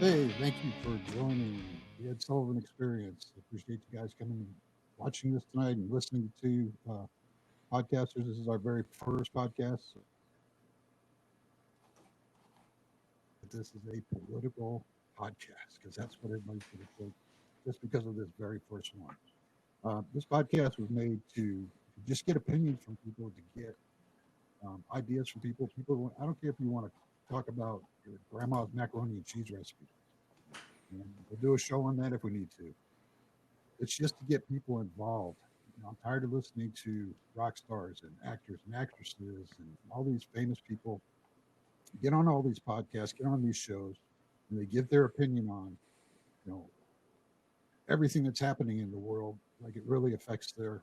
Hey, thank you for joining the Ed Sullivan Experience. I appreciate you guys coming and watching this tonight and listening to podcasters. This is our very first podcast. This is a political podcast because that's what everybody's going to think just because of this very first one. This podcast was made to just get opinions from people, to get ideas from people. I don't care if you want to talk about your grandma's macaroni and cheese recipe. And we'll do a show on that if we need to. It's just to get people involved. I'm tired of listening to rock stars and actors and actresses and all these famous people get on all these podcasts, get on these shows, and they give their opinion on, everything that's happening in the world, like it really affects their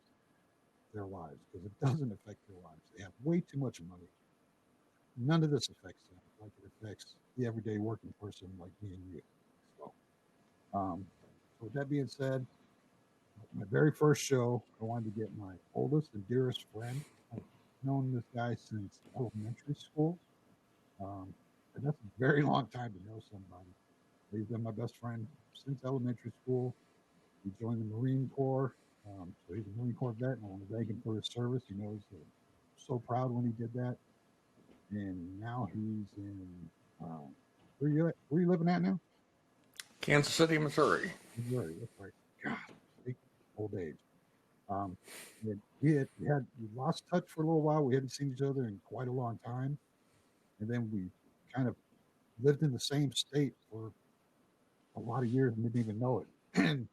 lives, because it doesn't affect their lives. They have way too much money. None of this affects them like it affects the everyday working person like me and you. So with that being said, my very first show, I wanted to get my oldest and dearest friend. I've known this guy since elementary school. And that's a very long time to know somebody. He's been my best friend since elementary school. He joined the Marine Corps. So he's a Marine Corps vet, and I want to thank him for his service. He knows so proud when he did that. And now he's in, where you living at now? Kansas City, Missouri. Missouri, that's right. God, old age. We lost touch for a little while. We hadn't seen each other in quite a long time. And then we kind of lived in the same state for a lot of years and didn't even know it. And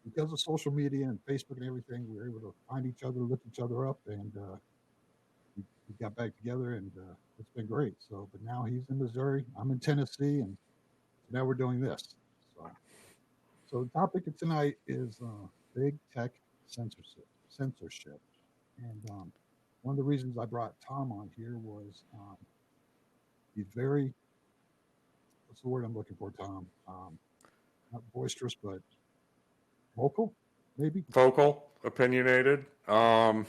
because of social media and Facebook and everything, we were able to find each other, look each other up, and we got back together, and it's been great. So, but now he's in Missouri, I'm in Tennessee, and now we're doing this. So the topic of tonight is Big Tech Censorship. And one of the reasons I brought Tom on here was he's very, what's the word I'm looking for, Tom? Not boisterous, but vocal, maybe? Vocal, opinionated. Yeah,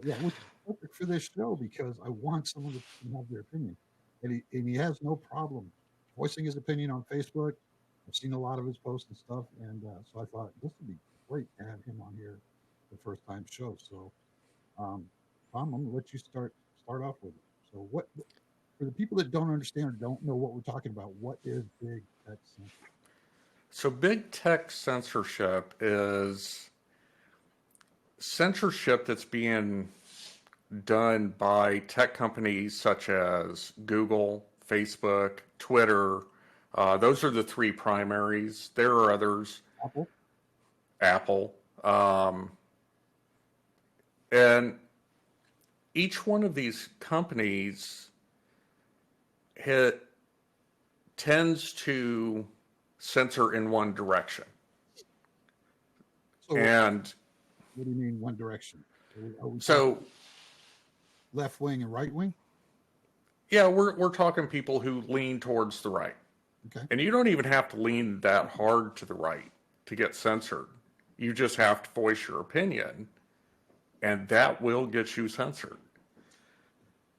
which is perfect for this show because I want someone to have their opinion. And he has no problem voicing his opinion on Facebook. I've seen a lot of his posts and stuff, and so I thought this would be great to have him on here the first time show. So, Tom, I'm going to let you start off with it. So, what for the people that don't understand or don't know what we're talking about, what is Big Tech Censorship? So, Big Tech Censorship is censorship that's being done by tech companies such as Google, Facebook, Twitter. Those are the three primaries. There are others. Apple. And each one of these companies tends to censor in one direction. So and what do you mean one direction? Are we so left wing and right wing? Yeah, we're talking people who lean towards the right. Okay. And you don't even have to lean that hard to the right to get censored. You just have to voice your opinion, and that will get you censored.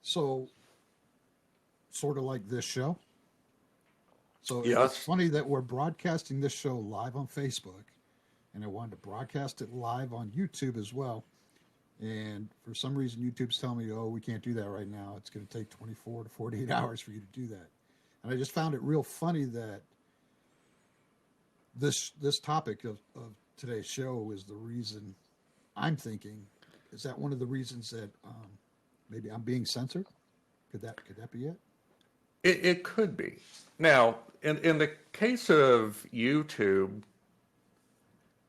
So, sort of like this show. So yes. It's funny that we're broadcasting this show live on Facebook, and I wanted to broadcast it live on YouTube as well. And for some reason, YouTube's telling me, oh, we can't do that right now. It's going to take 24 to 48 hours for you to do that. And I just found it real funny that this topic of today's show is the reason I'm thinking. Is that one of the reasons that maybe I'm being censored? Could that be it? It could be. Now, in the case of YouTube,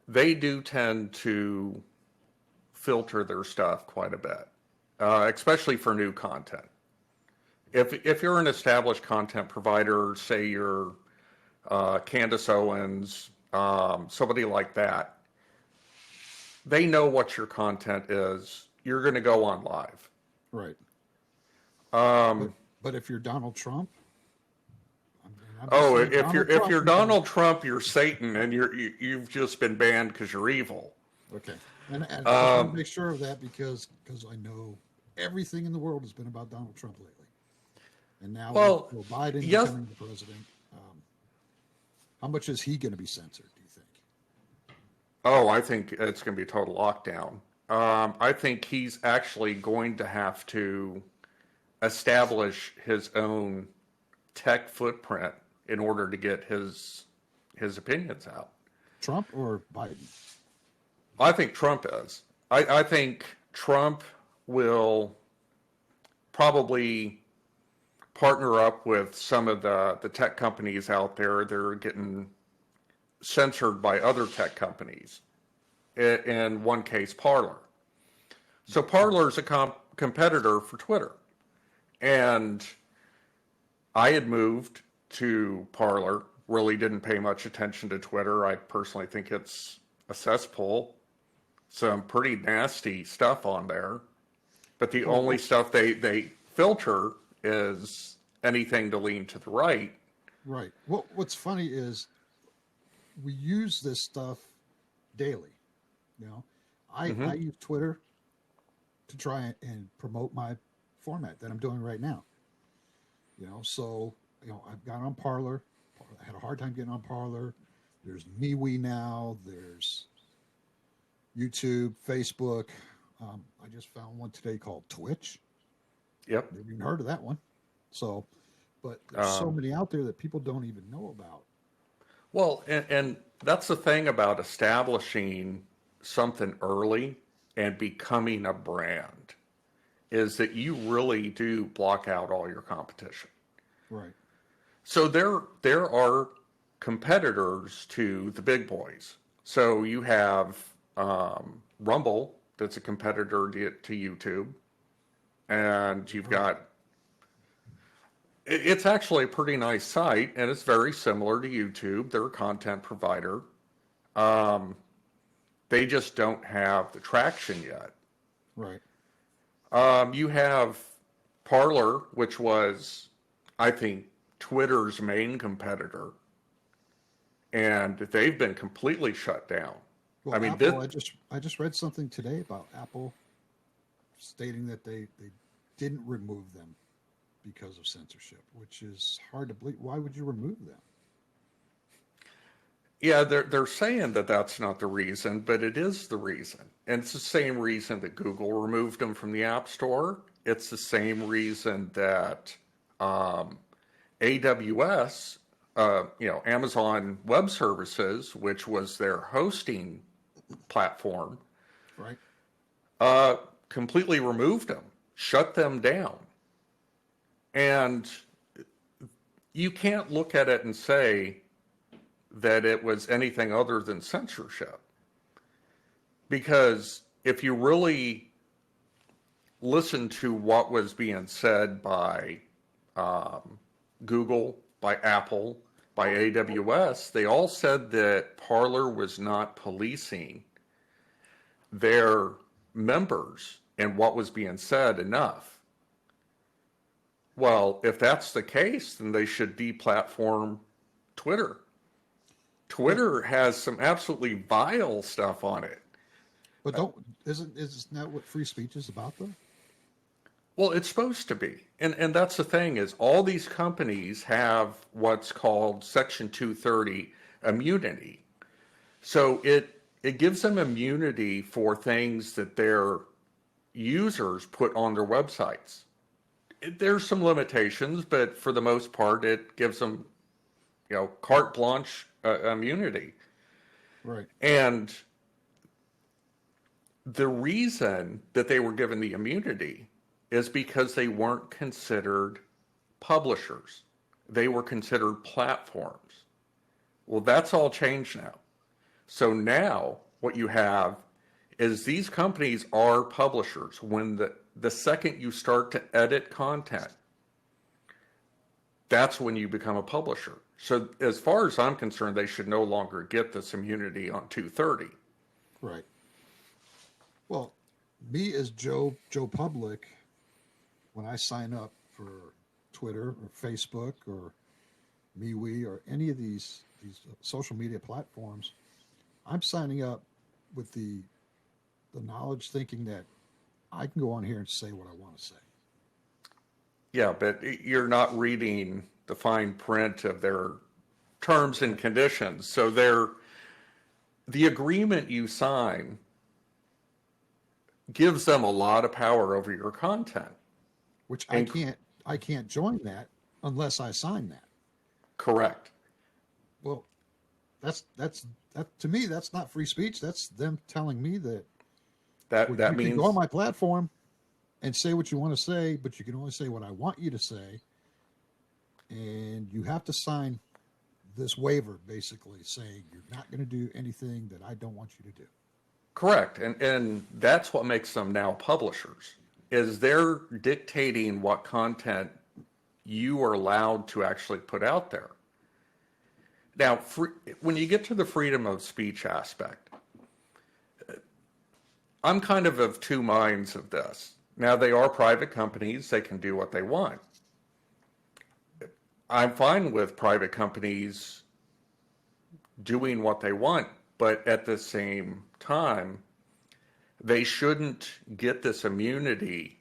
they do tend to filter their stuff quite a bit, especially for new content. If you're an established content provider, say you're Candace Owens, somebody like that, they know what your content is. You're going to go on live. Right. But if you're Donald Trump, I'm just Oh, saying Donald if Trump. you're Donald Trump, you're Satan, and you've just been banned because you're evil. Okay, and I just want Um, to make sure of that because I know everything in the world has been about Donald Trump lately, and now with well, Joe Biden yes. becoming the president, how much is he going to be censored? Do you think? Oh, I think it's going to be a total lockdown. I think he's actually going to have to establish his own tech footprint in order to get his opinions out. Trump or Biden? I think Trump is. I think Trump will probably partner up with some of the tech companies out there that are getting censored by other tech companies. In one case, Parler. So Parler is a competitor for Twitter. And I had moved to Parler, really didn't pay much attention to Twitter. I personally think it's a cesspool. Some pretty nasty stuff on there. But the only Well, stuff they filter is anything to lean to the right. right. What's funny is we use this stuff daily. You know, Mm-hmm. I use Twitter to try and promote my format that I'm doing right now. You know, so I've got on Parlor. I had a hard time getting on Parlor. There's MeWe now. There's YouTube, Facebook. I just found one today called Twitch. Yep. Never even heard of that one. So, but there's so Um, many out there that people don't even know about. well, and that's the thing about establishing something early and becoming a brand is that you really do block out all your competition. Right. So there are competitors to the big boys. So you have Rumble, that's a competitor to YouTube, and you've Right. got. It's actually a pretty nice site, and it's very similar to YouTube. They're a content provider. Um, they just don't have the traction yet. Right. You have Parler, which was, I think, Twitter's main competitor, and they've been completely shut down. I Well, mean, Apple. I just read something today about Apple stating that they didn't remove them because of censorship, which is hard to believe. Why would you remove them? yeah, they're saying that that's not the reason, but it is the reason, and it's the same reason that Google removed them from the App Store. It's the same reason that AWS, Amazon Web Services, which was their hosting platform, Right. completely removed them, shut them down. And you can't look at it and say that it was anything other than censorship. Because if you really listen to what was being said by Google, by Apple, by AWS, they all said that Parler was not policing their members and what was being said enough. Well, if that's the case, then they should deplatform Twitter. But Twitter has some absolutely vile stuff on it. but don't isn't that what free speech is about though? Well, it's supposed to be. And that's the thing is all these companies have what's called Section 230 immunity. So it gives them immunity for things that their users put on their websites. There's some limitations, but for the most part, it gives them, carte blanche immunity. Right. And the reason that they were given the immunity is because they weren't considered publishers. They were considered platforms. Well, that's all changed now. So now what you have is these companies are publishers. When the second you start to edit content, that's when you become a publisher. So as far as I'm concerned, they should no longer get this immunity on 230. Right. Well, me as Joe Public, when I sign up for Twitter or Facebook or MeWe, or any of these social media platforms, I'm signing up with the knowledge, thinking that I can go on here and say what I want to say. Yeah, but you're not reading the fine print of their terms and conditions. So the agreement you sign gives them a lot of power over your content. Which And I can't join that unless I sign that. correct. Well, that to me, that's not free speech. That's them telling me that, That well, that you can go on means my platform and say what you want to say, but you can only say what I want you to say, and you have to sign this waiver, basically saying you're not going to do anything that I don't want you to do. correct. And that's what makes them now publishers. Is they're dictating what content you are allowed to actually put out there. Now, when you get to the freedom of speech aspect, I'm kind of two minds of this. Now, they are private companies, they can do what they want. I'm fine with private companies doing what they want, but at the same time, they shouldn't get this immunity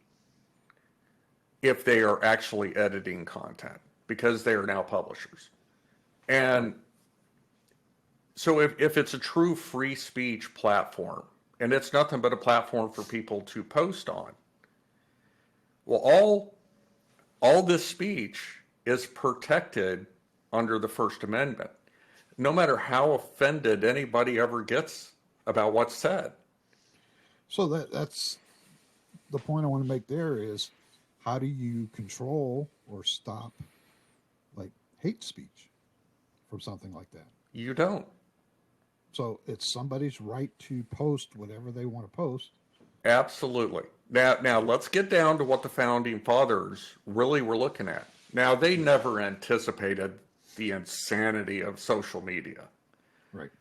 if they are actually editing content because they are now publishers. And so if it's a true free speech platform, and it's nothing but a platform for people to post on, well, all this speech is protected under the First Amendment, no matter how offended anybody ever gets about what's said. So that's the point I want to make. There is, how do you control or stop, like, hate speech from something like that? You don't. So it's somebody's right to post whatever they want to post. Absolutely. Now let's get down to what the founding fathers really were looking at. Now, they never anticipated the insanity of social media. Right.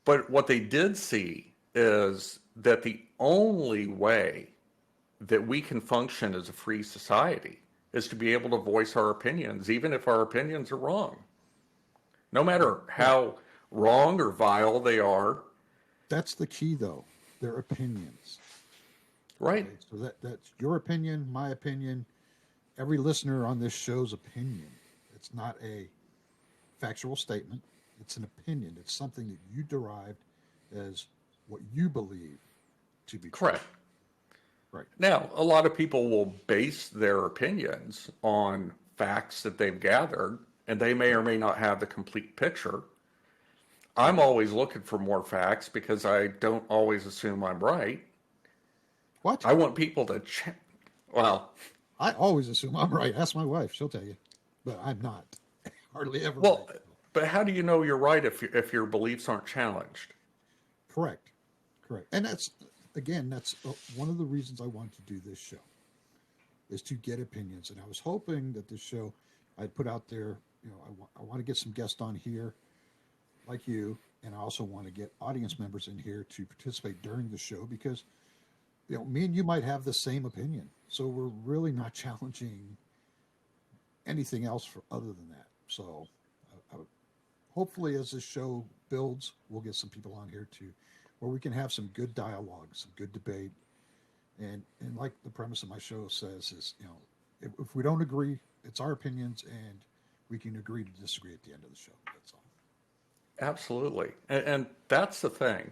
But what they did see is that the only way that we can function as a free society is to be able to voice our opinions, even if our opinions are wrong. No matter how wrong or vile they are. That's the key, though. Their opinions. Right. Okay? So that's your opinion, my opinion, every listener on this show's opinion. It's not a factual statement. It's an opinion. It's something that you derived as what you believe to be Correct. true. Right. Now, a lot of people will base their opinions on facts that they've gathered, and they may or may not have the complete picture. I'm always looking for more facts because I don't always assume I'm right. What? I want people to well, I always assume I'm right. Ask my wife; she'll tell you, but I'm not. Hardly ever. well, Right. but how do you know you're right if your beliefs aren't challenged? Correct. Correct. And that's, again, that's one of the reasons I wanted to do this show, is to get opinions. And I was hoping that this show I'd put out there, I want to get some guests on here like you, and I also want to get audience members in here to participate during the show, because me and you might have the same opinion. So we're really not challenging anything else for other than that. So hopefully, as this show builds, we'll get some people on here too, where we can have some good dialogue, some good debate. And like the premise of my show says is, if we don't agree, it's our opinions, and we can agree to disagree at the end of the show. That's all. Absolutely. And that's the thing.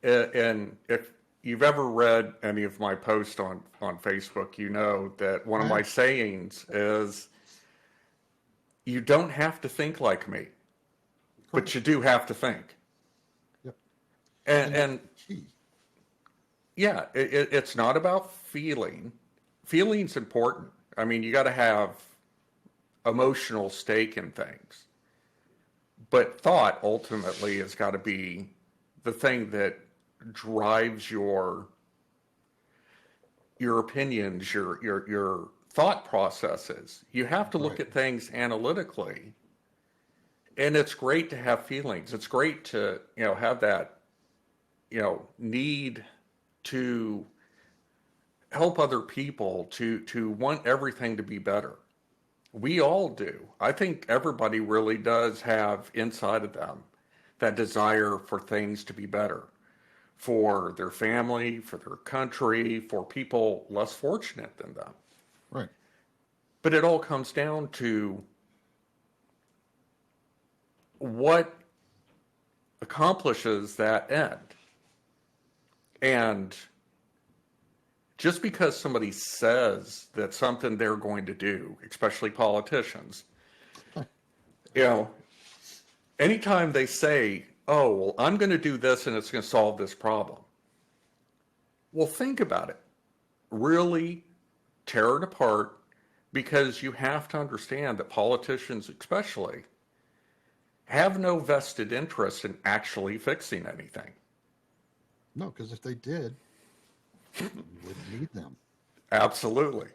And if you've ever read any of my posts on Facebook, you know that one of my sayings is, you don't have to think like me, but you do have to think. Yep. And key. Yeah, it's not about feeling. Feeling's important. I mean, you got to have emotional stake in things. But thought ultimately has got to be the thing that drives your opinions, your thought processes. You have to look at things analytically. And it's great to have feelings. It's great to, have that, need to help other people, to want everything to be better. We all do. I think everybody really does have inside of them that desire for things to be better for their family, for their country, for people less fortunate than them. Right. But it all comes down to what accomplishes that end. And just because somebody says that something they're going to do, especially politicians, you know, anytime they say, oh, well, I'm going to do this and it's going to solve this problem. Well, think about it. Really tear it apart, because you have to understand that politicians, especially, have no vested interest in actually fixing anything. No, because if they did, you wouldn't need them. Absolutely.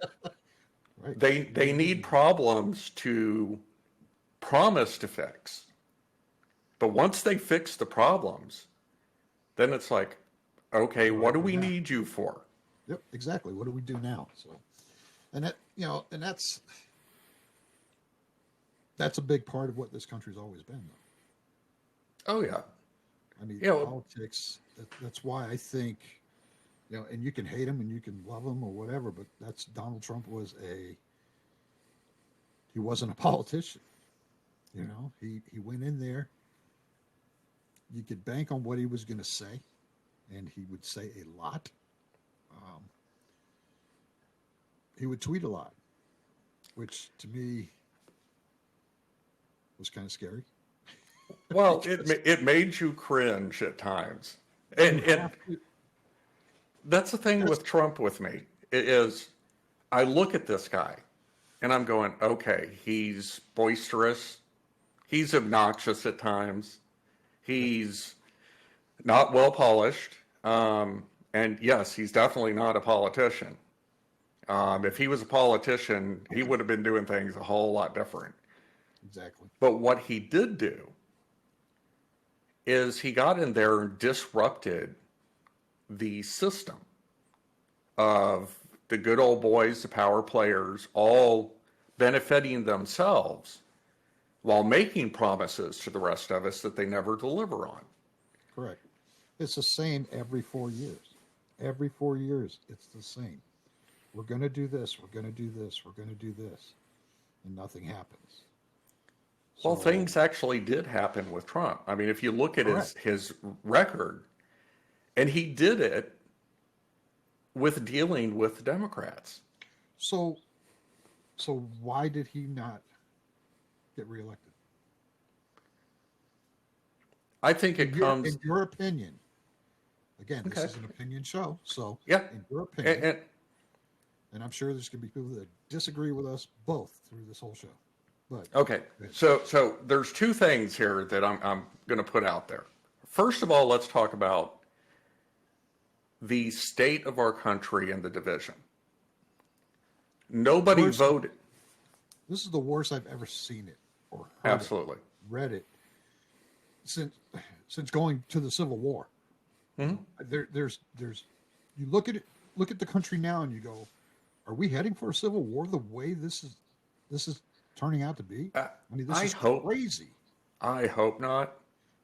Right. They need problems to promise to fix. But once they fix the problems, then it's like, okay, what do we need you for? Yep, exactly. What do we do now? So, and that, you know, and that's a big part of what this country's always been, though. Oh yeah. I mean, You know, politics. That's why I think, you know, and you can hate him and you can love him or whatever, but that's Donald Trump he wasn't a politician. You know, he went in there. You could bank on what he was going to say, and he would say a lot. He would tweet a lot, which to me was kind of scary. well, it made you cringe at times, and that's the thing with Trump with me is I look at this guy and I'm going, okay, he's boisterous, he's obnoxious at times, he's not well polished, and yes, he's definitely not a politician. If he was a politician, he would have been doing things a whole lot different. Exactly. But what he did do is he got in there and disrupted the system of the good old boys, the power players, all benefiting themselves while making promises to the rest of us that they never deliver on. Correct. It's the same every 4 years. Every 4 years, it's the same. We're going to do this. We're going to do this. We're going to do this. And nothing happens. Well, things actually did happen with Trump. I mean, if you look at his record, and he did it with dealing with the Democrats. So why did he not get reelected? I think it comes... In your opinion, again, this is an opinion show, so yeah, in your opinion, and I'm sure there's going to be people that disagree with us both through this whole show. But okay, so there's two things here that I'm going to put out there. First of all, let's talk about the state of our country and the division. Nobody voted. This is the worst I've ever seen it or heard Absolutely. read it since going to the Civil War. Mm-hmm. There's you look at the country now and you go, are we heading for a civil war the way this is turning out to be? I mean, this is crazy. I hope not.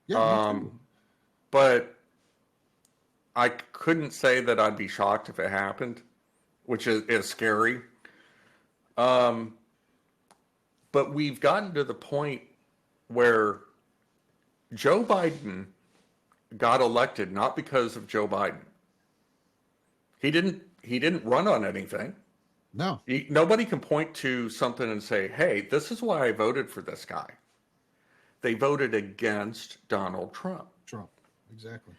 Yeah, me too. But I couldn't say that I'd be shocked if it happened, which is scary. But we've gotten to the point where Joe Biden got elected not because of Joe Biden. He didn't run on anything. No. Nobody can point to something and say, hey, this is why I voted for this guy. They voted against Donald Trump. Trump, exactly.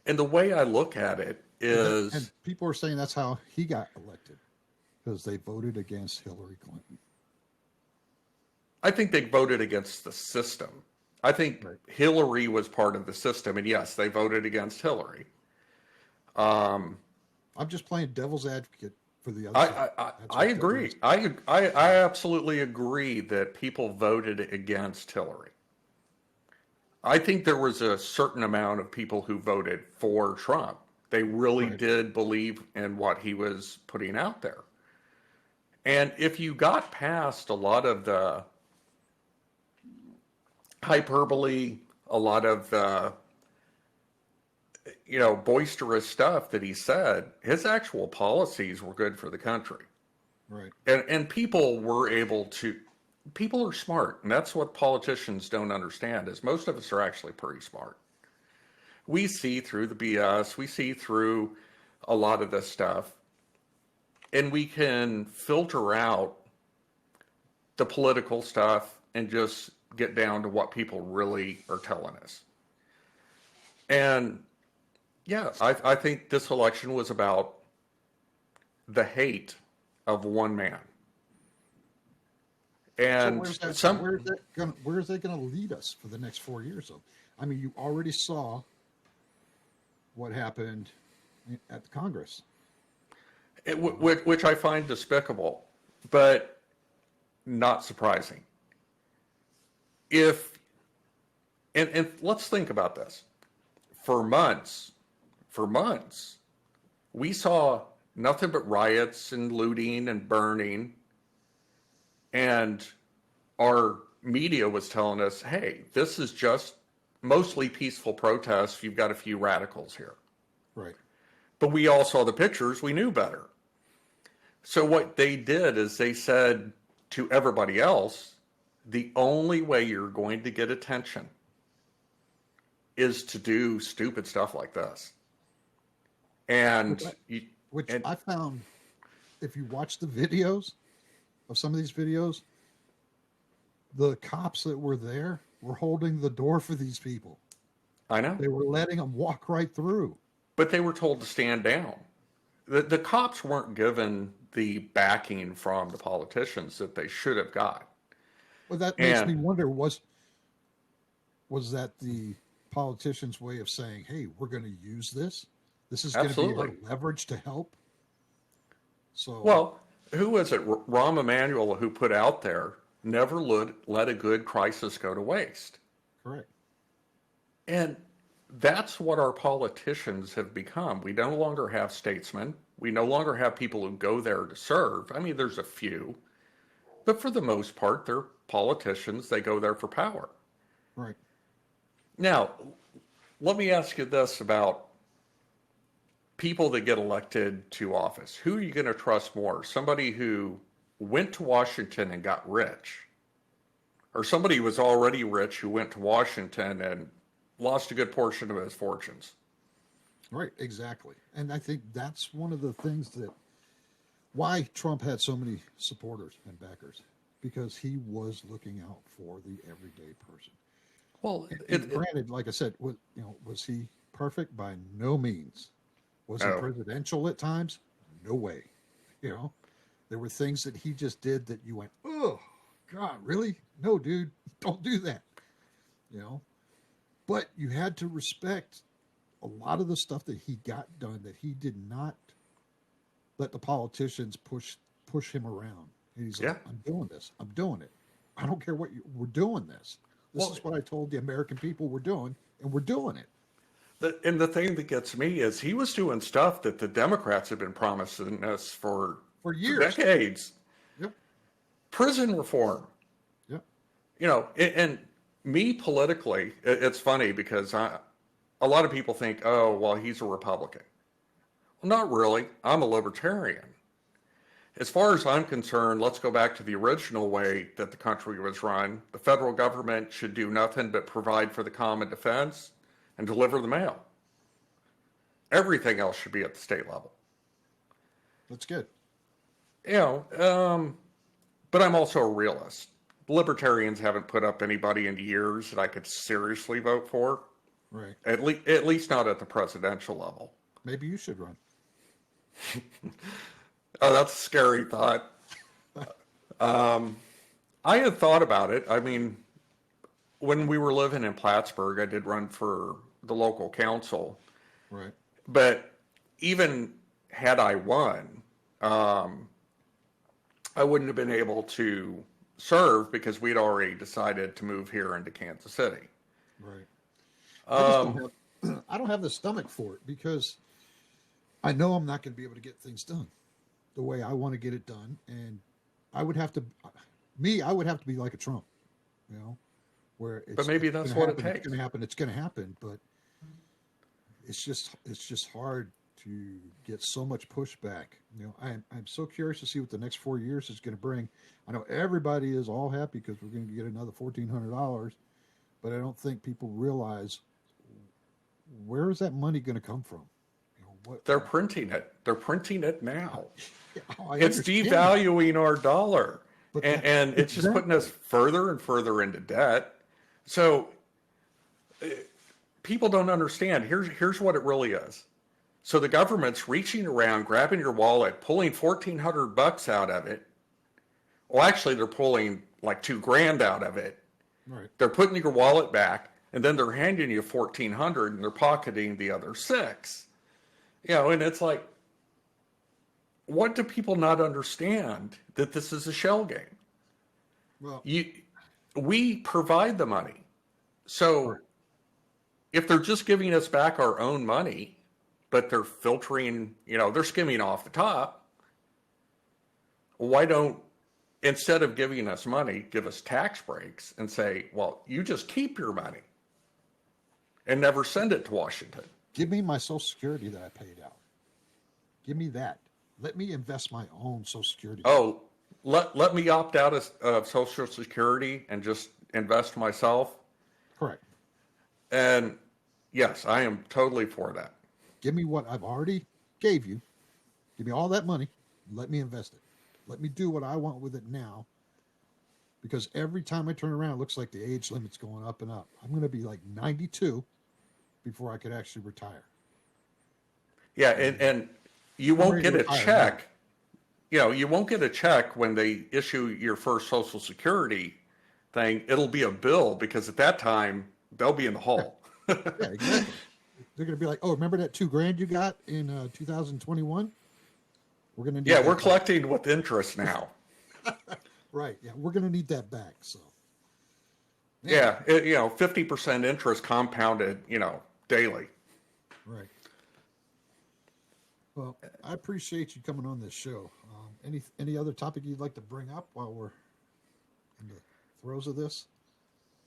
And the way I look at it is... And people are saying that's how he got elected, because they voted against Hillary Clinton. I think they voted against the system. I think Hillary was part of the system, and yes, they voted against Hillary. I'm just playing devil's advocate for the other side. I agree. I absolutely agree that people voted against Hillary. I think there was a certain amount of people who voted for Trump. They really did believe in what he was putting out there. And if you got past a lot of the hyperbole, a lot of the boisterous stuff that he said, his actual policies were good for the country. Right. And people were able to, people are smart. And that's what politicians don't understand is most of us are actually pretty smart. We see through the BS. We see through a lot of this stuff. And we can filter out the political stuff and just get down to what people really are telling us. And yeah, I think this election was about the hate of one man. And where's that gonna lead us for the next 4 years though? I mean, you already saw what happened at the Congress. Which I find despicable, but not surprising. And let's think about this. For months, we saw nothing but riots and looting and burning. And our media was telling us, hey, this is just mostly peaceful protests. You've got a few radicals here. Right. But we all saw the pictures. We knew better. So what they did is they said to everybody else, the only way you're going to get attention is to do stupid stuff like this. And I found, if you watch the videos of some of these videos, the cops that were there were holding the door for these people. I know. They were letting them walk right through. But they were told to stand down. The cops weren't given the backing from the politicians that they should have got. Well, that makes me wonder, was that the politicians' way of saying, hey, we're going to use this? This is going to be our leverage to help? So, well, who was it? Rahm Emanuel, who put out there, never let a good crisis go to waste. Correct. And that's what our politicians have become. We no longer have statesmen. We no longer have people who go there to serve. I mean, there's a few. But for the most part, they're politicians. They go there for power. Right. Now, let me ask you this about people that get elected to office. Who are you going to trust more? Somebody who went to Washington and got rich? Or somebody who was already rich who went to Washington and lost a good portion of his fortunes? Right, exactly. And I think that's one of the things that why Trump had so many supporters and backers, because he was looking out for the everyday person. Well, granted, like I said, was he perfect? By no means. Was he presidential at times? No way. There were things that he just did that you went, oh, God, really? No, dude, don't do that. But you had to respect a lot of the stuff that he got done, that he did not let the politicians push him around. And he's like, I'm doing this. I'm doing it. I don't care what we're doing this. This is what I told the American people we're doing, and we're doing it. And the thing that gets me is he was doing stuff that the Democrats have been promising us for years, for decades. Yep. Prison reform. Yep. And me politically, it's funny because a lot of people think, oh, well, he's a Republican. Well, not really. I'm a libertarian. As far as I'm concerned, let's go back to the original way that the country was run. The federal government should do nothing but provide for the common defense and deliver the mail. Everything else should be at the state level. That's good. But I'm also a realist. Libertarians haven't put up anybody in years that I could seriously vote for. Right. At least not at the presidential level. Maybe you should run. Oh, that's a scary thought. I had thought about it. I mean, when we were living in Plattsburgh, I did run for the local council. Right. But even had I won, I wouldn't have been able to serve because we'd already decided to move here into Kansas City. Right. I don't have the stomach for it because I know I'm not going to be able to get things done the way I want to get it done. And I would have to, me, I would have to be like a Trump, you know, where But it's maybe going that's to what it happen, it's takes. going to happen, it's going to happen. But it's just hard to get so much pushback. You know, I'm so curious to see what the next 4 years is going to bring. I know everybody is all happy because we're going to get another $1,400, but I don't think people realize where is that money going to come from. You know what? They're printing it. They're printing it now. I It's understand that, devaluing our dollar, but and, that and it's just putting us exactly. further and further into debt. So people don't understand. Here's what it really is. So the government's reaching around, grabbing your wallet, pulling $1,400 out of it. Well, actually, they're pulling like $2,000 out of it. Right. They're putting your wallet back, and then they're handing you 1,400, and they're pocketing the other six. You know, and it's like, what do people not understand that this is a shell game? Well, You, we provide the money. So correct. if they're just giving us back our own money, but they're filtering, you know, they're skimming off the top, why don't, instead of giving us money, give us tax breaks and say, well, you just keep your money and never send it to Washington. Give me my Social Security that I paid out. Give me that. Let me invest my own Social Security. Oh, let me opt out of Social Security and just invest myself. Correct. And yes, I am totally for that. Give me what I've already gave you. Give me all that money. Let me invest it. Let me do what I want with it now. Because every time I turn around, it looks like the age limit's going up and up. I'm going to be like 92 before I could actually retire. Yeah, And and you I'm won't ready to get a retire now. check. You know, you won't get a check when they issue your first Social Security thing. It'll be a bill because at that time they'll be in the Yeah, hole. yeah, exactly. They're going to be like, oh, remember that $2,000 you got in 2021? We're going to need Yeah, we're that back. collecting with interest now. Right. Yeah, we're going to need that back. So, man, Yeah, you know, 50% interest compounded, you know, daily. right. Well, I appreciate you coming on this show. Any other topic you'd like to bring up while we're in the throes of this?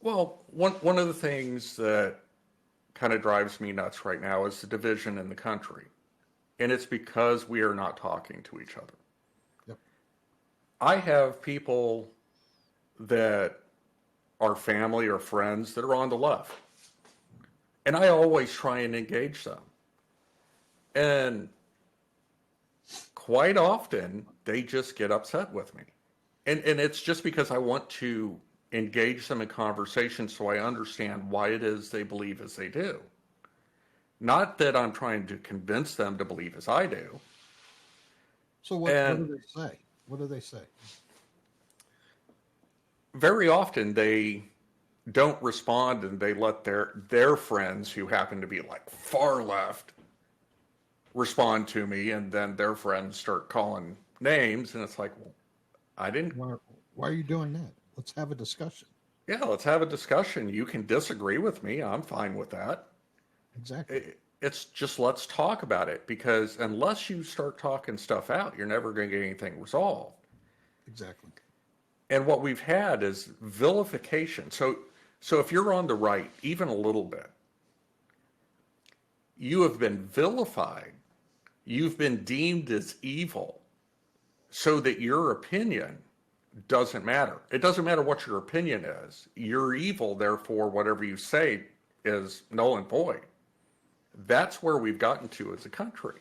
Well, one of the things that kind of drives me nuts right now is the division in the country. And it's because we are not talking to each other. Yep. I have people that are family or friends that are on the left. And I always try and engage them. And quite often, they just get upset with me. And it's just because I want to engage them in conversation so I understand why it is they believe as they do. Not that I'm trying to convince them to believe as I do. So what And do they say? What do they say? very often they don't respond and they let their friends who happen to be like far left respond to me, and then their friends start calling names, and it's like, well, I didn't. Why are you doing that? Let's have a discussion. Yeah, let's have a discussion. You can disagree with me. I'm fine with that. Exactly. It's just let's talk about it, because unless you start talking stuff out, you're never going to get anything resolved. Exactly. And what we've had is vilification. So if you're on the right, even a little bit, you have been vilified. You've been deemed as evil, so that your opinion doesn't matter. It doesn't matter what your opinion is. You're evil, therefore whatever you say is null and void. That's where we've gotten to as a country.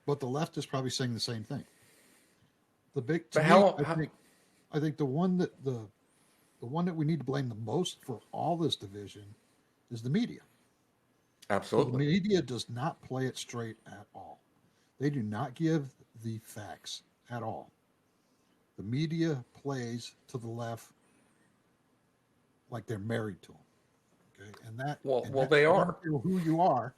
But the left is probably saying the same thing. To But me, how I think the one that we need to blame the most for all this division is the media. So the absolutely. media does not play it straight at all. They do not give the facts at all. The media plays to the left like they're married to them. Okay, Well, they I don't are. care who you are.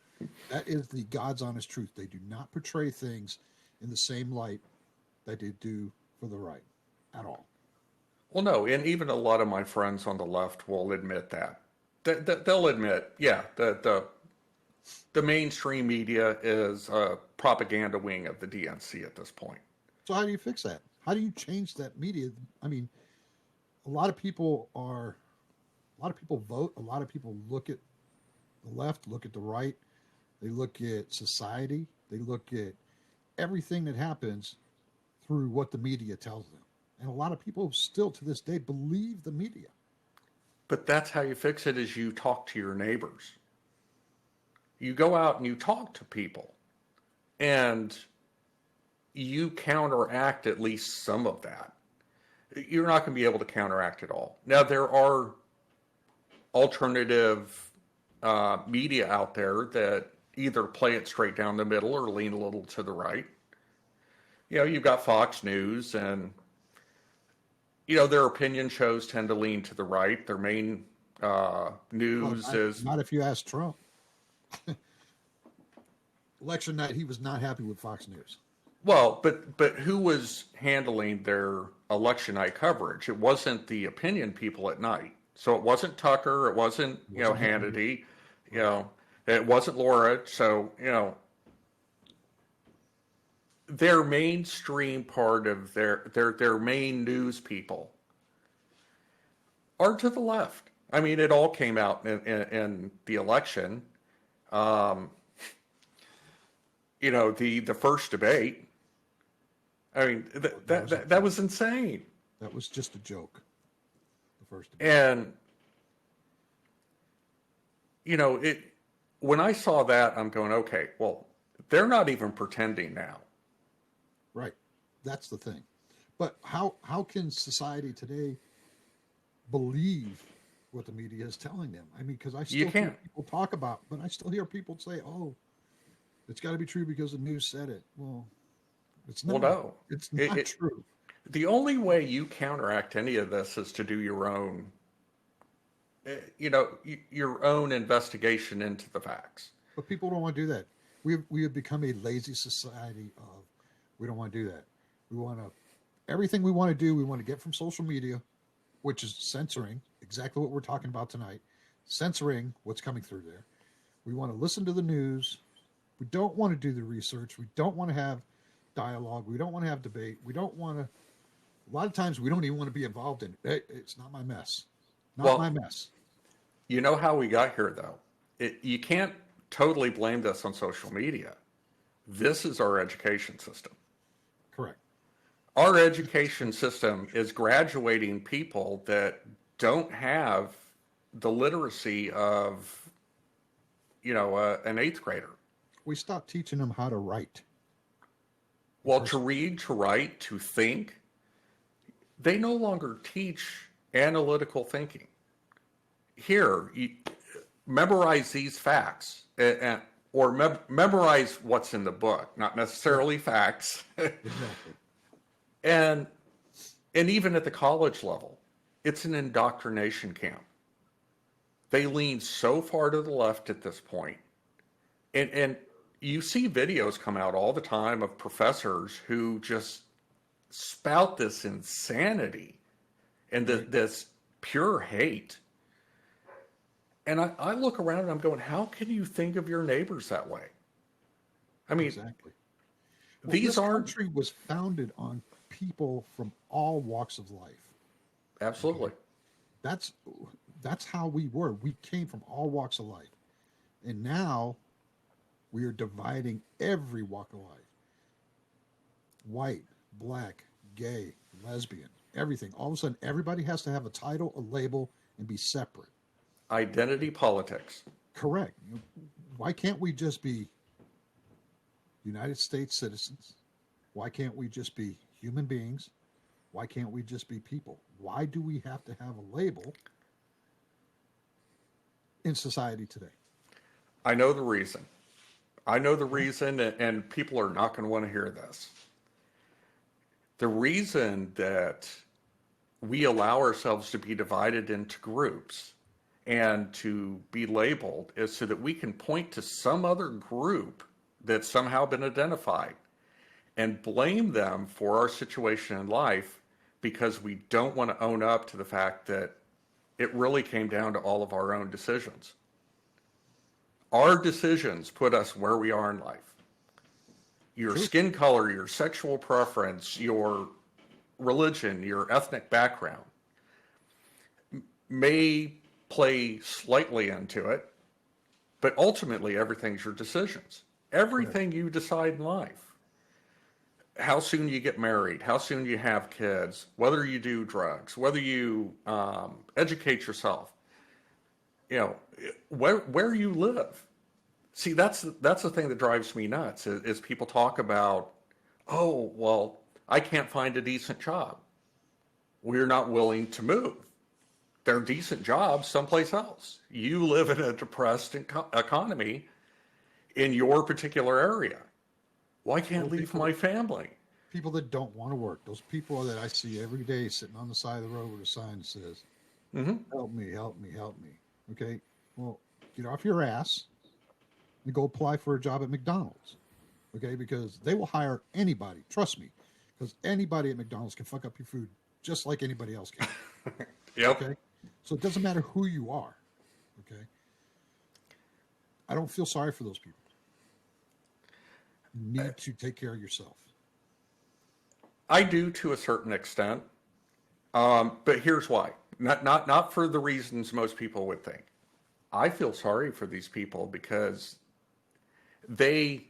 That is the God's honest truth. They do not portray things in the same light that they do for the right at all. Well, no, and even a lot of my friends on the left will admit that. They'll admit, yeah, the mainstream media is a propaganda wing of the DNC at this point. So how do you fix that? How do you change that media? I mean, a lot of people are, a lot of people vote. A lot of people look at the left, look at the right. They look at society. They look at everything that happens through what the media tells them. And a lot of people still to this day believe the media. But that's how you fix it is you talk to your neighbors. You go out and you talk to people. And you counteract at least some of that. You're not going to be able to counteract it all. Now, there are alternative media out there that either play it straight down the middle or lean a little to the right. You've got Fox News, and their opinion shows tend to lean to the right. Their main news is not if you ask Trump. Election night, he was not happy with Fox News. Well, but who was handling their election night coverage? It wasn't the opinion people at night. So it wasn't Tucker. It wasn't Hannity. It wasn't Laura. So their mainstream part of their main news people are to the left. I mean, it all came out in the election. The first debate. I mean, that was insane. That was just a joke. The first debate. And when I saw that, I'm going, okay, well, they're not even pretending now. Right. That's the thing. But how can society today believe what the media is telling them? I mean, because I still hear people talk about, but I still hear people say, "Oh, it's got to be true because the news said it." Well, it's not. Well, no, it's not true. The only way you counteract any of this is to do your own, your own investigation into the facts. But people don't want to do that. We have become a lazy society of, we don't want to do that. We want to, everything we want to do, we want to get from social media, which is censoring, exactly what we're talking about tonight, censoring what's coming through there. We want to listen to the news. We don't want to do the research. We don't want to have dialogue. We don't want to have debate. We don't want to, a lot of times we don't even want to be involved in it. It's not my mess. My mess. You know how we got here, though? You can't totally blame this on social media. This is our education system. Correct. Our education system is graduating people that don't have the literacy of, an eighth grader. We stopped teaching them how to write. Well, to read, to write, to think, they no longer teach analytical thinking. Here, memorize these facts, or memorize what's in the book, not necessarily facts. Exactly. And even at the college level, it's an indoctrination camp. They lean so far to the left at this point. And you see videos come out all the time of professors who just spout this insanity and this pure hate. And I look around and I'm going, how can you think of your neighbors that way? I mean, exactly. Well, these this aren't. country was founded on people from all walks of life. Absolutely. Okay? That's how we were. We came from all walks of life. And now we are dividing every walk of life. White, black, gay, lesbian, everything. All of a sudden, everybody has to have a title, a label, and be separate. Identity politics. Correct. Why can't we just be United States citizens? Why can't we just be human beings? Why can't we just be people? Why do we have to have a label in society today? I know the reason. And people are not going to want to hear this. The reason that we allow ourselves to be divided into groups and to be labeled is so that we can point to some other group that's somehow been identified and blame them for our situation in life because we don't want to own up to the fact that it really came down to all of our own decisions. Our decisions put us where we are in life. Your skin color, your sexual preference, your religion, your ethnic background may play slightly into it, but ultimately everything's your decisions. Correct. Everything you decide in life. How soon you get married, how soon you have kids, whether you do drugs, whether you educate yourself, where you live. See, that's the thing that drives me nuts is people talk about, oh, well, I can't find a decent job. We're not willing to move. There are decent jobs someplace else. You live in a depressed economy in your particular area. Well, I can't leave my family. People that don't want to work, those people that I see every day sitting on the side of the road with a sign that says, help me, help me, help me. Okay, well, get off your ass and go apply for a job at McDonald's. Okay, because they will hire anybody. Trust me, because anybody at McDonald's can fuck up your food just like anybody else can. Yep. Okay, so it doesn't matter who you are. Okay, I don't feel sorry for those people. You need to take care of yourself. I do to a certain extent, but here's why. Not for the reasons most people would think. I feel sorry for these people because they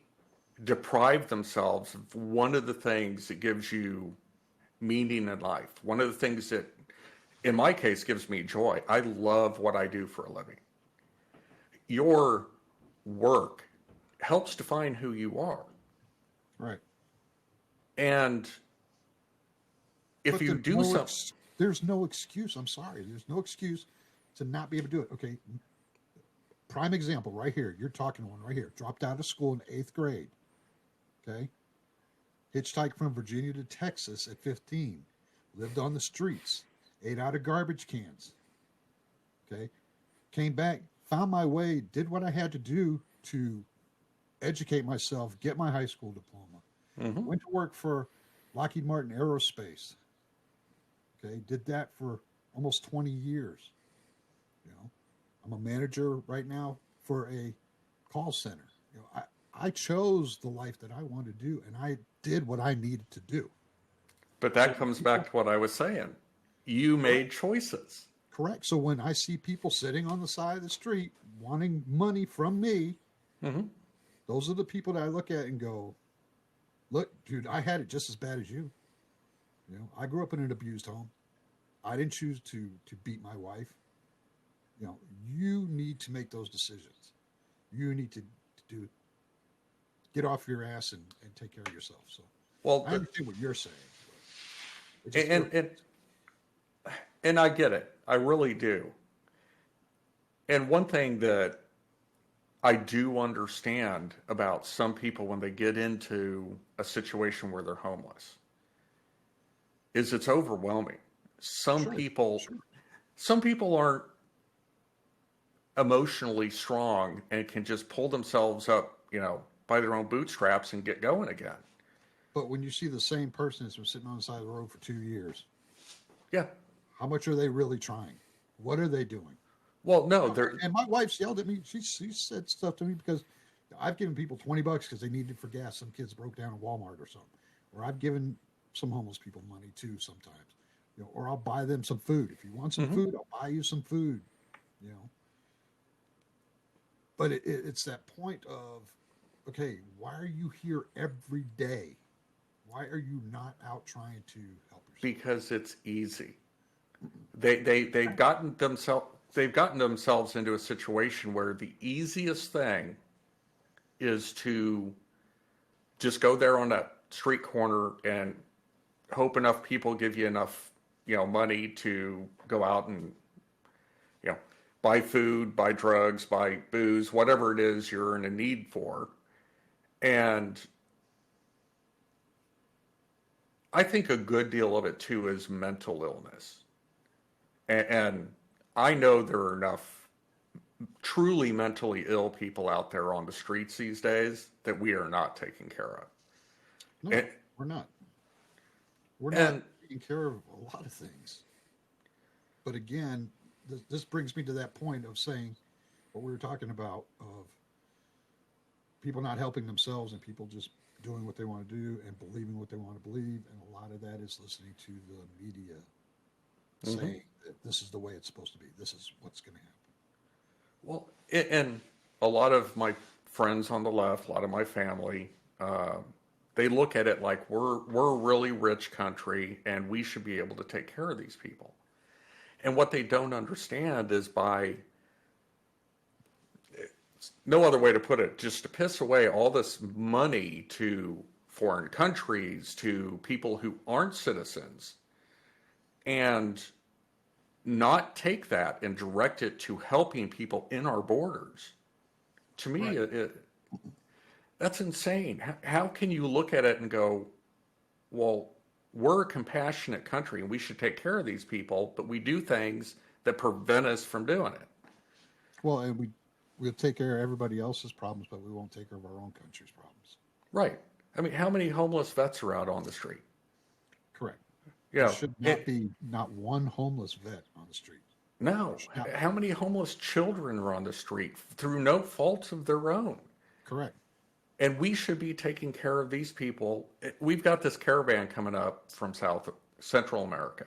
deprive themselves of one of the things that gives you meaning in life. One of the things that, in my case, gives me joy. I love what I do for a living. Your work helps define who you are. Right. And if but you do something, there's no excuse. I'm sorry. There's no excuse to not be able to do it. Okay. Prime example right here. You're talking one right here. Dropped out of school in 8th grade. Okay. Hitchhiked from Virginia to Texas at 15. Lived on the streets. Ate out of garbage cans. Okay. Came back, found my way, did what I had to do to educate myself, get my high school diploma. Went to work for Lockheed Martin Aerospace. Okay. Did that for almost 20 years. I'm a manager right now for a call center. I chose the life that I wanted to do, and I did what I needed to do. But that comes back to what I was saying. You made choices. Correct. So when I see people sitting on the side of the street wanting money from me, those are the people that I look at and go, look, dude, I had it just as bad as you. I grew up in an abused home. I didn't choose to beat my wife. You need to make those decisions. You need to get off your ass and take care of yourself. So, well, I understand what you're saying. And I get it. I really do. And one thing that I do understand about some people when they get into a situation where they're homeless is it's overwhelming. Some people aren't emotionally strong and can just pull themselves up, by their own bootstraps and get going again. But when you see the same person that's been sitting on the side of the road for 2 years, yeah, how much are they really trying? What are they doing? Well, no, and my wife's yelled at me. She said stuff to me because I've given people $20 because they needed for gas. Some kids broke down in Walmart or something, or I've given some homeless people money too sometimes, or I'll buy them some food. If you want some food, I'll buy you some food, But it's that point of, okay, why are you here every day? Why are you not out trying to help yourself? Because it's easy. They've gotten themselves into a situation where the easiest thing is to just go there on that street corner and hope enough people give you enough, money to go out and, buy food, buy drugs, buy booze, whatever it is you're in a need for. And I think a good deal of it too is mental illness. And I know there are enough truly mentally ill people out there on the streets these days that we are not taking care of. No, we're not. We're not taking care of a lot of things. But again, this brings me to that point of saying what we were talking about of people not helping themselves and people just doing what they want to do and believing what they want to believe. And a lot of that is listening to the media Mm-hmm. saying that this is the way it's supposed to be. This is what's going to happen. Well, and a lot of my friends on the left, a lot of my family, they look at it like we're a really rich country and we should be able to take care of these people. And what they don't understand is by no other way to put it, just to piss away all this money to foreign countries, to people who aren't citizens, and not take that and direct it to helping people in our borders. To me, Right. that's insane. How can you look at it and go, well, we're a compassionate country and we should take care of these people, but we do things that prevent us from doing it? Well, and we'll take care of everybody else's problems, but we won't take care of our own country's problems. Right. I mean, how many homeless vets are out on the street? Correct. You There know, should not be not one homeless vet on the street. There no. should not be. How many homeless children are on the street through no fault of their own? Correct. And we should be taking care of these people. We've got this caravan coming up from Central America,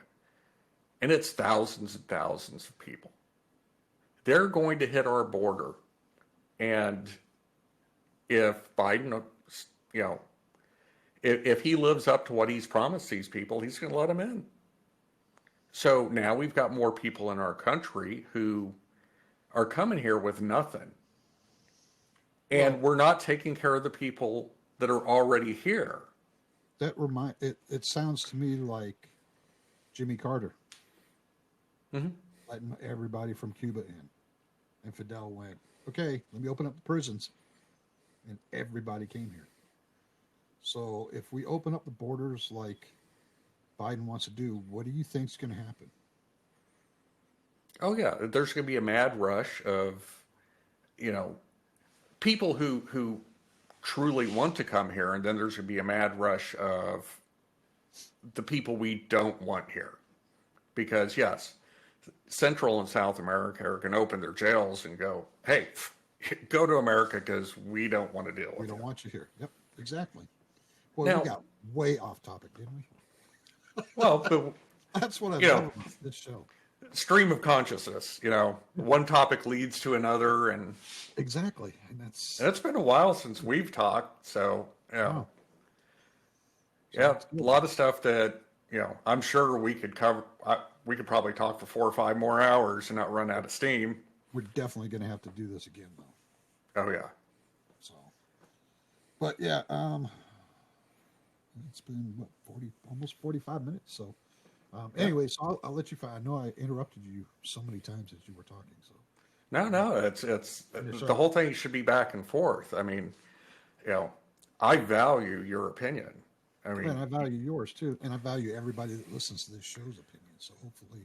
and it's thousands and thousands of people. They're going to hit our border, and if Biden, you know, if he lives up to what he's promised these people, he's going to let them in. So now we've got more people in our country who are coming here with nothing. And Well, we're not taking care of the people that are already here. it sounds to me like Jimmy Carter Mm-hmm. letting everybody from Cuba in. And Fidel went, okay, let me open up the prisons. And everybody came here. So if we open up the borders like Biden wants to do, what do you think is going to happen? Oh yeah, there's going to be a mad rush of, you know, people who truly want to come here, and then there's going to be a mad rush of the people we don't want here, because yes, Central and South America are going to open their jails and go, hey, go to America because we don't want to deal We with don't you. want you here. Yep, exactly. Boy, we Now, got way off topic, didn't we? well, but That's what I you love know, about this show. stream of consciousness. You know, one topic leads to another, and Exactly. And that's, it's been a while since we've talked. So, you know, wow. So yeah, that's a good. lot of stuff that I'm sure we could cover. We could probably talk for 4 or 5 more hours and not run out of steam. We're definitely going to have to do this again, though. Oh yeah. So, but yeah, it's been what 40, almost 45 minutes. So, Yeah. anyway, so I'll let you. I know I interrupted you so many times as you were talking. So, No, it's finish the up. whole thing should be back and forth. I mean, you know, I value your opinion. I And mean, I value yours too, and I value everybody that listens to this show's opinion. So hopefully,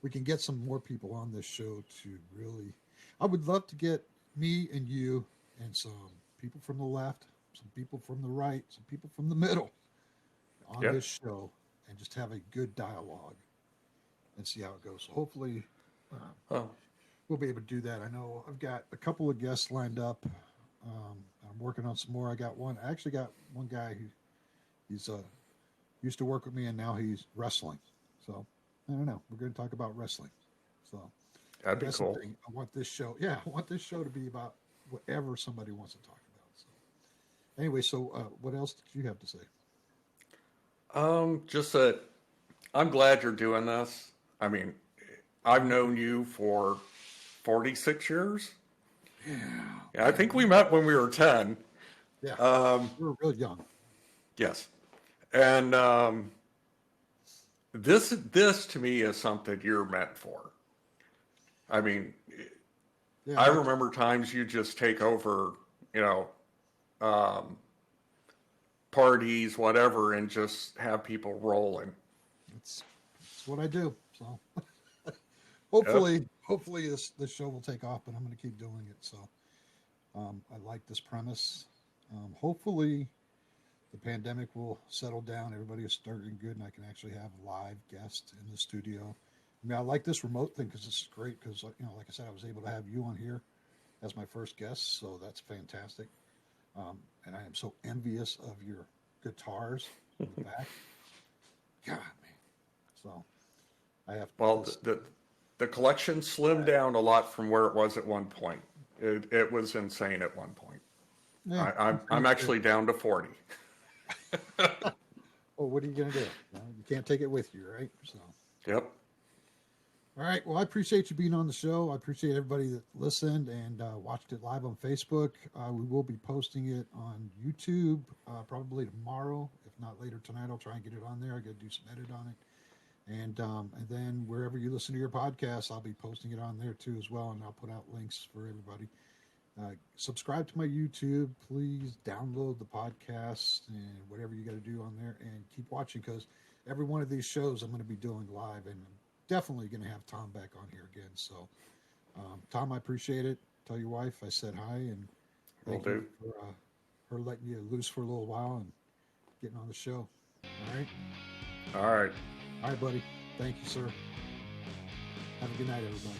we can get some more people on this show to really. I would love to get me and you and some people from the left, some people from the right, some people from the middle on yeah. this show and just have a good dialogue and see how it goes. So hopefully, uh, Oh, we'll be able to do that. I know I've got a couple of guests lined up. I'm working on some more. I actually got one guy who he's used to work with me and now he's wrestling. So I don't know. We're going to talk about wrestling. So that'd be that's the cool. thing. I want this show. Yeah, I want this show to be about whatever somebody wants to talk about. So anyway, so what else did you have to say? Just that I'm glad you're doing this. I mean, I've known you for 46 years. Yeah, Yeah, I think we met when we were 10. yeah. Um, We're real young. yes. And this to me is something you're meant for. I mean, Yeah, I remember times you just take over, you know, um, parties, whatever, and just have people rolling. it's what I do. So Yep. hopefully this show will take off, but I'm going to keep doing it. So I like this premise. Hopefully the pandemic will settle down. Everybody is starting good, and I can actually have live guests in the studio. I mean, I like this remote thing because it's great. Because like I said, I was able to have you on here as my first guest, so that's fantastic. And I am so envious of your guitars in the back. God, man. So I have Well, this. the collection slimmed down a lot from where it was at one point. It was insane at one point. Yeah, I'm actually down to 40. well, what are you going to do? You can't take it with you, right? So. Yep. All right. Well, I appreciate you being on the show. I appreciate everybody that listened and watched it live on Facebook. We will be posting it on YouTube probably tomorrow, if not later tonight. I'll try and get it on there. I got to do some edit on it, and then wherever you listen to your podcasts, I'll be posting it on there too as well, and I'll put out links for everybody. Subscribe to my YouTube. Please download the podcast and whatever you got to do on there, and keep watching because every one of these shows I'm going to be doing live, and I'm definitely going to have Tom back on here again. So, Tom, I appreciate it. Tell your wife I said hi, and thank you for her letting you loose for a little while and getting on the show. All right. All right. All right, buddy. Thank you, sir. Have a good night, everybody.